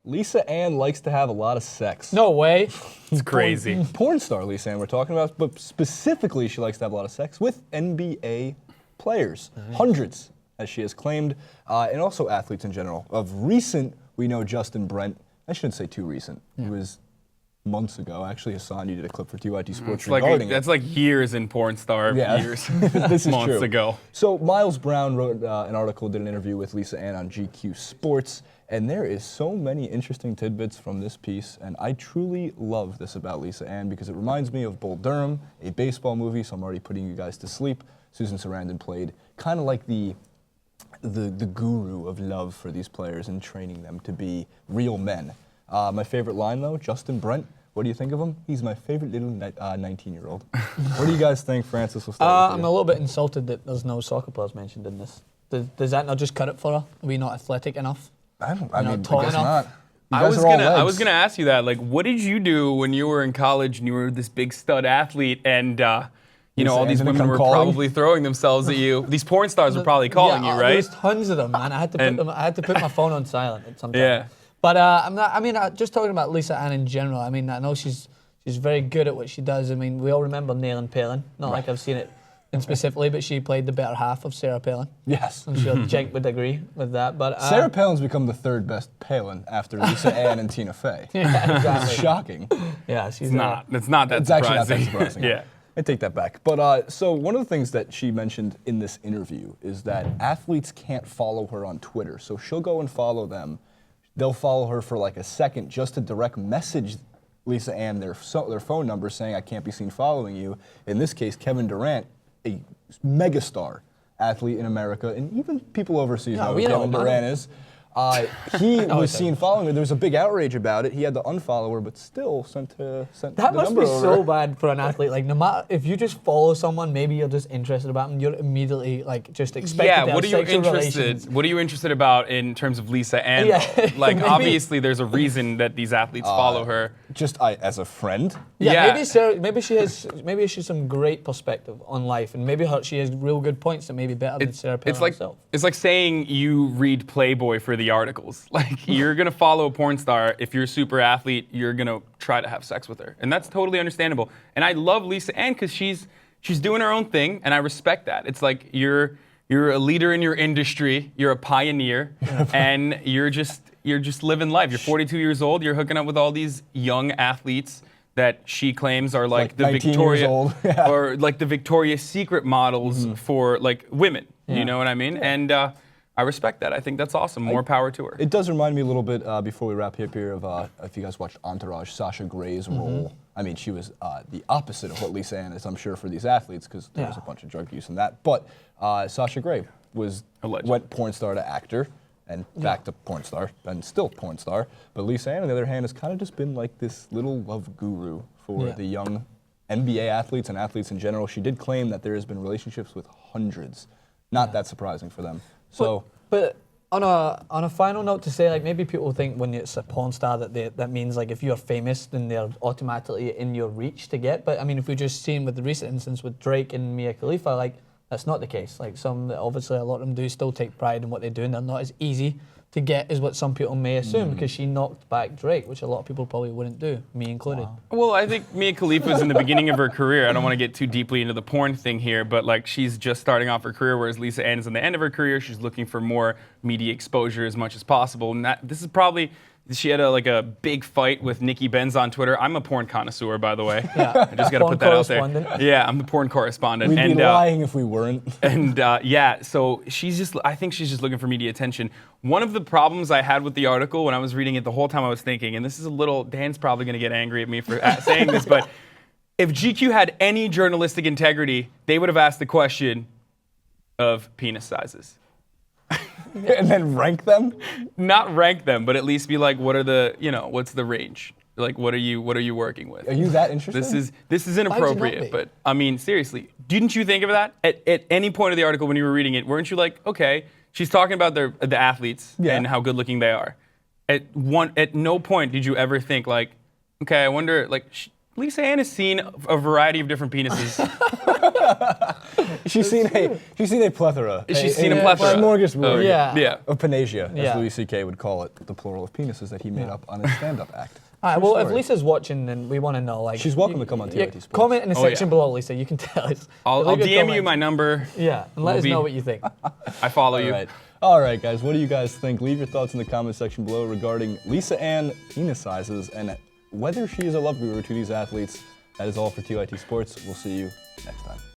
Lisa Ann likes to have a lot of sex. No way. It's crazy. Porn star Lisa Ann we're talking about, but specifically she likes to have a lot of sex with NBA players. Hundreds, as she has claimed, and also athletes in general. Of recent, we know Justin Brent. I shouldn't say too recent. It was months ago. Actually, Hassan, you did a clip for TYT Sports regarding That's like years in porn star years. This is months true. ago. So Miles Brown wrote an article, did an interview with Lisa Ann on GQ Sports, and there is so many interesting tidbits from this piece, and I truly love this about Lisa Ann because it reminds me of Bull Durham, a baseball movie, so I'm already putting you guys to sleep. Susan Sarandon played kind of like the guru of love for these players and training them to be real men. My favorite line, though, Justin Brent. What do you think of him? He's my favorite little 19-year-old. What do you guys think, Francis? We'll start with I'm you. a little bit insulted that there's no soccer players mentioned in this. Does that not just cut it for her? Are we not athletic enough? I not mean, tall I guess enough? not. You I guys was are all gonna legs. ask you that. Like, what did you do when you were in college and you were this big stud athlete and all Lisa these Ann women come were calling? probably throwing themselves at you? These porn stars were probably calling you, right? There's tons of them, man. I had to put my phone on silent at some time. Yeah. But just talking about Lisa Ann in general. I mean, I know she's very good at what she does. I mean, we all remember Nailing Palin. Not like I've seen it specifically, but she played the better half of Sarah Palin. Yes. I'm sure Jenk would agree with that. But Sarah Palin's become the third best Palin after Lisa Ann and Tina Fey. Yeah, exactly. It's shocking. Yeah, she's It's not that It's actually not that surprising. surprising. Yeah. I take that back. But so one of the things that she mentioned in this interview is that athletes can't follow her on Twitter. So she'll go and follow them. They'll follow her for like a second just to direct message Lisa Ann their phone number saying, I can't be seen following you. In this case, Kevin Durant, a megastar athlete in America, and even people overseas know who we know Kevin him, Durant is. He was seen following her. There was a big outrage about it. He had to unfollow her, but still sent the That must number be over. so bad for an athlete. Like, no matter if you just follow someone, maybe you're just interested about them. You're immediately like just expected to have What are you sexual interested? relations. What are you interested about in terms of Lisa Ann? Yeah, though? Like, maybe. obviously, there's a reason that these athletes follow her. Just as a friend. Yeah, Yeah. maybe she has some great perspective on life, and maybe she has real good points that may be better than Sarah Palin herself. It's like saying you read Playboy for the articles. Like, you're gonna follow a porn star. If you're a super athlete, you're gonna try to have sex with her, and that's totally understandable. And I love Lisa Ann because she's doing her own thing, and I respect that. It's like you're a leader in your industry, you're a pioneer, and you're just living life. You're 42 years old. You're hooking up with all these young athletes that she claims are like the 19 years Victoria old. Yeah. or like the Victoria's Secret models for like women. Yeah. You know what I mean? And I respect that. I think that's awesome. More power to her. It does remind me a little bit, before we wrap up here, of if you guys watched Entourage, Sasha Grey's role. I mean, she was the opposite of what Lisa Ann is, I'm sure, for these athletes, because there was a bunch of drug use in that. But Sasha Grey went porn star to actor, and back to porn star, and still porn star. But Lisa Ann, on the other hand, has kind of just been like this little love guru for the young NBA athletes and athletes in general. She did claim that there has been relationships with hundreds. Not that surprising for them. So, but on a final note to say, like, maybe people think when it's a porn star that means like if you're famous, then they're automatically in your reach to get. But I mean, if we just seen with the recent instance with Drake and Mia Khalifa, like that's not the case. Like obviously a lot of them do still take pride in what they do, and they're not as easy to get as what some people may assume because she knocked back Drake, which a lot of people probably wouldn't do, me included. Well, I think Mia Khalifa is in the beginning of her career. I don't want to get too deeply into the porn thing here, but like she's just starting off her career, whereas Lisa Ann is in the end of her career. She's looking for more media exposure as much as possible. And this is probably, she had a big fight with Nikki Benz on Twitter. I'm a porn connoisseur, by the way. Yeah. I just got to put that out there. Correspondent. Yeah, I'm the porn correspondent. we'd be lying if we weren't. And so I think she's just looking for media attention. One of the problems I had with the article when I was reading it the whole time I was thinking, and this is Dan's probably going to get angry at me for saying this, but if GQ had any journalistic integrity, they would have asked the question of penis sizes. And then rank them? Not rank them, but at least be like, what's the range? Like, what are you working with? Are you that interested? This is not be? inappropriate, but I mean, seriously, didn't you think of that at any point of the article when you were reading it? Weren't you like, okay, she's talking about the athletes and how good looking they are. At no point did you ever think like, okay, I wonder, like, Lisa Ann has seen a variety of different penises. She's seen a plethora. She's seen a plethora. smorgasbord Yeah. of panasia, as Yeah. Louis C.K. would call it, the plural of penises that he made up on his stand-up act. All right, True well, if story. Lisa's watching, then we want to know. Like, She's welcome to come on TYT Sports. Comment in the Oh, section yeah. below, Lisa. You can tell us. I'll Leave a DM you comment. my number. Yeah, and let We'll us be- know what you think. I follow you. All right, guys. What do you guys think? Leave your thoughts in the comment section below regarding Lisa Ann penis sizes and whether she is a love guru to these athletes. That is all for TYT Sports. We'll see you next time.